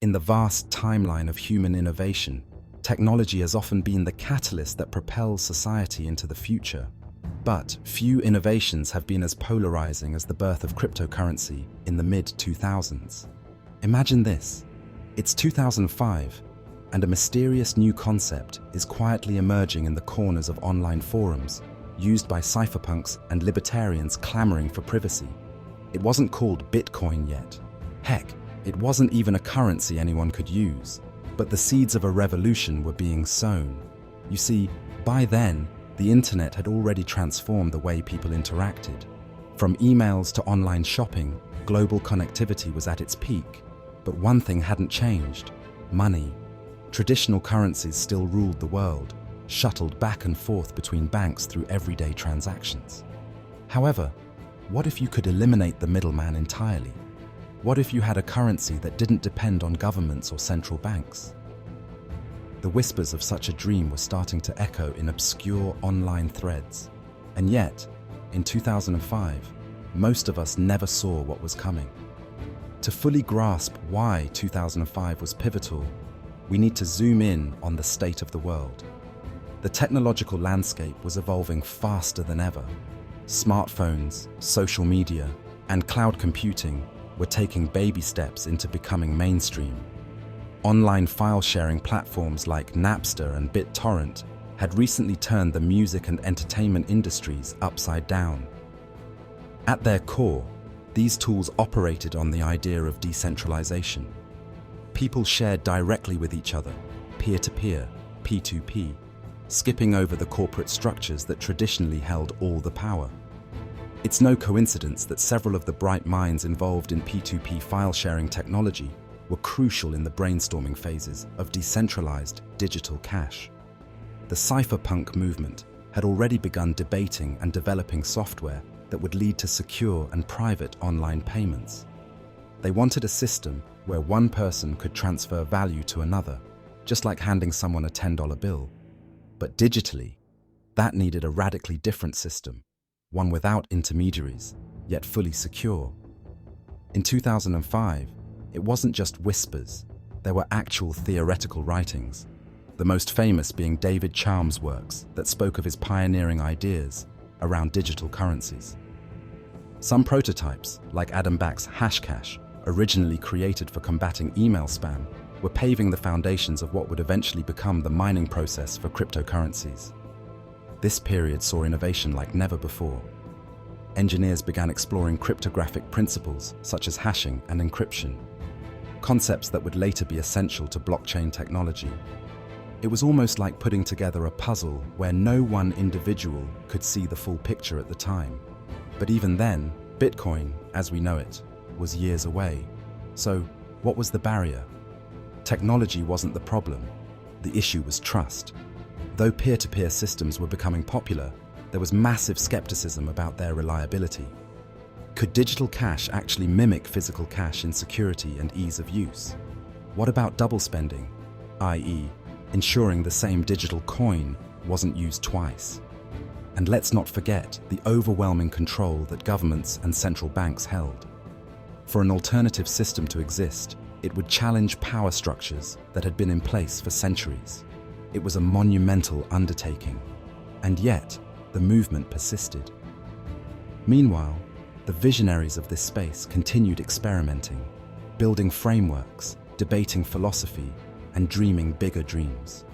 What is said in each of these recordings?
In the vast timeline of human innovation, technology has often been the catalyst that propels society into the future. But few innovations have been as polarizing as the birth of cryptocurrency in the mid-2000s. Imagine this. It's 2005, and a mysterious new concept is quietly emerging in the corners of online forums, used by cypherpunks and libertarians clamoring for privacy. It wasn't called Bitcoin yet. Heck, it wasn't even a currency anyone could use. But the seeds of a revolution were being sown. You see, by then, the internet had already transformed the way people interacted. From emails to online shopping, global connectivity was at its peak. But one thing hadn't changed: money. Traditional currencies still ruled the world, shuttled back and forth between banks through everyday transactions. However, what if you could eliminate the middleman entirely? What if you had a currency that didn't depend on governments or central banks? The whispers of such a dream were starting to echo in obscure online threads. And yet, in 2005, most of us never saw what was coming. To fully grasp why 2005 was pivotal, we need to zoom in on the state of the world. The technological landscape was evolving faster than ever. Smartphones, social media, and cloud computing were taking baby steps into becoming mainstream. Online file-sharing platforms like Napster and BitTorrent had recently turned the music and entertainment industries upside down. At their core, these tools operated on the idea of decentralization. People shared directly with each other, peer-to-peer, P2P, skipping over the corporate structures that traditionally held all the power. It's no coincidence that several of the bright minds involved in P2P file-sharing technology were crucial in the brainstorming phases of decentralized digital cash. The cypherpunk movement had already begun debating and developing software that would lead to secure and private online payments. They wanted a system where one person could transfer value to another, just like handing someone a $10 bill. But digitally, that needed a radically different system, one without intermediaries, yet fully secure. In 2005, it wasn't just whispers, there were actual theoretical writings, the most famous being David Chaum's works that spoke of his pioneering ideas around digital currencies. Some prototypes, like Adam Back's Hashcash, originally created for combating email spam, were paving the foundations of what would eventually become the mining process for cryptocurrencies. This period saw innovation like never before. Engineers began exploring cryptographic principles such as hashing and encryption, concepts that would later be essential to blockchain technology. It was almost like putting together a puzzle where no one individual could see the full picture at the time. But even then, Bitcoin, as we know it, was years away. So, what was the barrier? Technology wasn't the problem. The issue was trust. Though peer-to-peer systems were becoming popular, there was massive skepticism about their reliability. Could digital cash actually mimic physical cash in security and ease of use? What about double spending, i.e., ensuring the same digital coin wasn't used twice? And let's not forget the overwhelming control that governments and central banks held. For an alternative system to exist, it would challenge power structures that had been in place for centuries. It was a monumental undertaking, and yet the movement persisted. Meanwhile, the visionaries of this space continued experimenting, building frameworks, debating philosophy, and dreaming bigger dreams.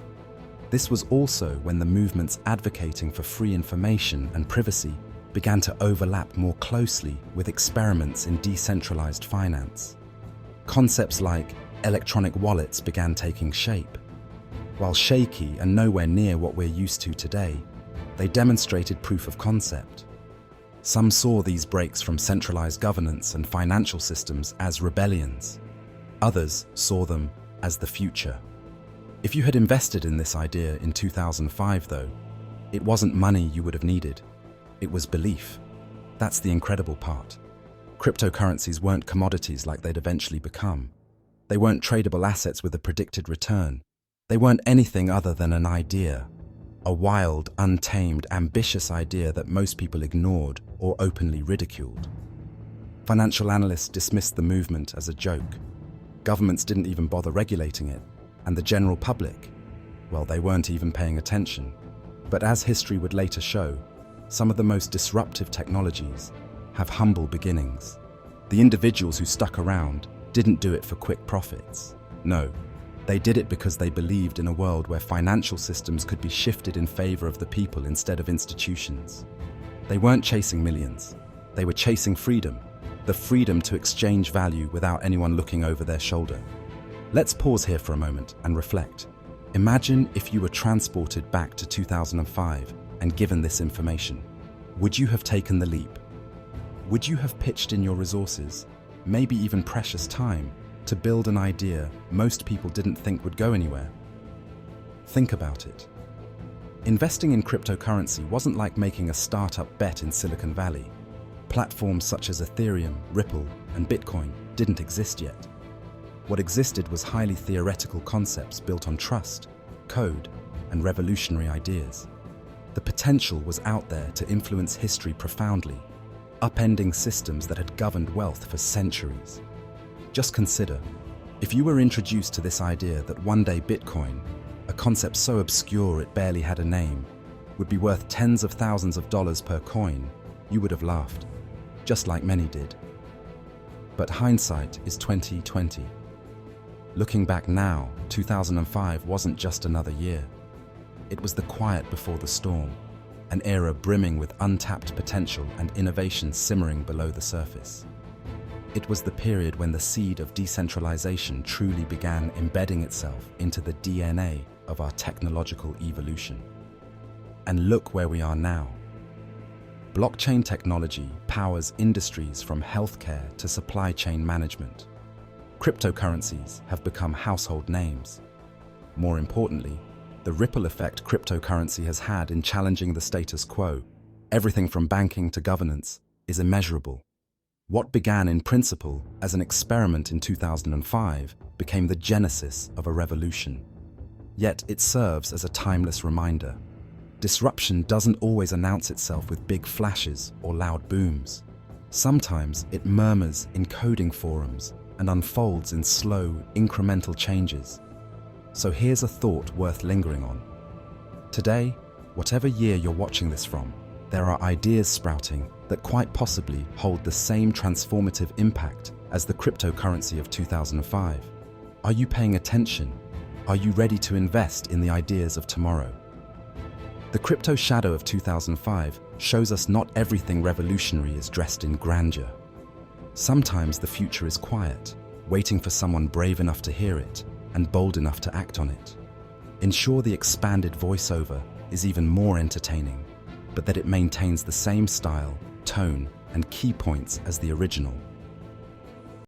This was also when the movements advocating for free information and privacy began to overlap more closely with experiments in decentralized finance. Concepts like electronic wallets began taking shape. While shaky and nowhere near what we're used to today, they demonstrated proof of concept. Some saw these breaks from centralized governance and financial systems as rebellions. Others saw them as the future. If you had invested in this idea in 2005, though, it wasn't money you would have needed. It was belief. That's the incredible part. Cryptocurrencies weren't commodities like they'd eventually become. They weren't tradable assets with a predicted return. They weren't anything other than an idea. A wild, untamed, ambitious idea that most people ignored or openly ridiculed. Financial analysts dismissed the movement as a joke. Governments didn't even bother regulating it, and the general public, well, they weren't even paying attention. But as history would later show, some of the most disruptive technologies have humble beginnings. The individuals who stuck around didn't do it for quick profits. No, they did it because they believed in a world where financial systems could be shifted in favor of the people instead of institutions. They weren't chasing millions. They were chasing freedom, the freedom to exchange value without anyone looking over their shoulder. Let's pause here for a moment and reflect. Imagine if you were transported back to 2005 and given this information. Would you have taken the leap? Would you have pitched in your resources, maybe even precious time, to build an idea most people didn't think would go anywhere? Think about it. Investing in cryptocurrency wasn't like making a startup bet in Silicon Valley. Platforms such as Ethereum, Ripple, and Bitcoin didn't exist yet. What existed was highly theoretical concepts built on trust, code, and revolutionary ideas. The potential was out there to influence history profoundly, upending systems that had governed wealth for centuries. Just consider, if you were introduced to this idea that one day Bitcoin, a concept so obscure it barely had a name, would be worth tens of thousands of dollars per coin, you would have laughed, just like many did. But hindsight is 20/20. Looking back now, 2005 wasn't just another year. It was the quiet before the storm, an era brimming with untapped potential and innovation simmering below the surface. It was the period when the seed of decentralization truly began embedding itself into the DNA of our technological evolution. And look where we are now. Blockchain technology powers industries from healthcare to supply chain management. Cryptocurrencies have become household names. More importantly, the ripple effect cryptocurrency has had in challenging the status quo, everything from banking to governance, is immeasurable. What began in principle as an experiment in 2005 became the genesis of a revolution. Yet it serves as a timeless reminder. Disruption doesn't always announce itself with big flashes or loud booms. Sometimes it murmurs in coding forums and unfolds in slow, incremental changes. So here's a thought worth lingering on. Today, whatever year you're watching this from, there are ideas sprouting that quite possibly hold the same transformative impact as the cryptocurrency of 2005. Are you paying attention? Are you ready to invest in the ideas of tomorrow? The crypto shadow of 2005 shows us not everything revolutionary is dressed in grandeur. Sometimes the future is quiet, waiting for someone brave enough to hear it and bold enough to act on it. Ensure the expanded voiceover is even more entertaining, but that it maintains the same style, tone, and key points as the original.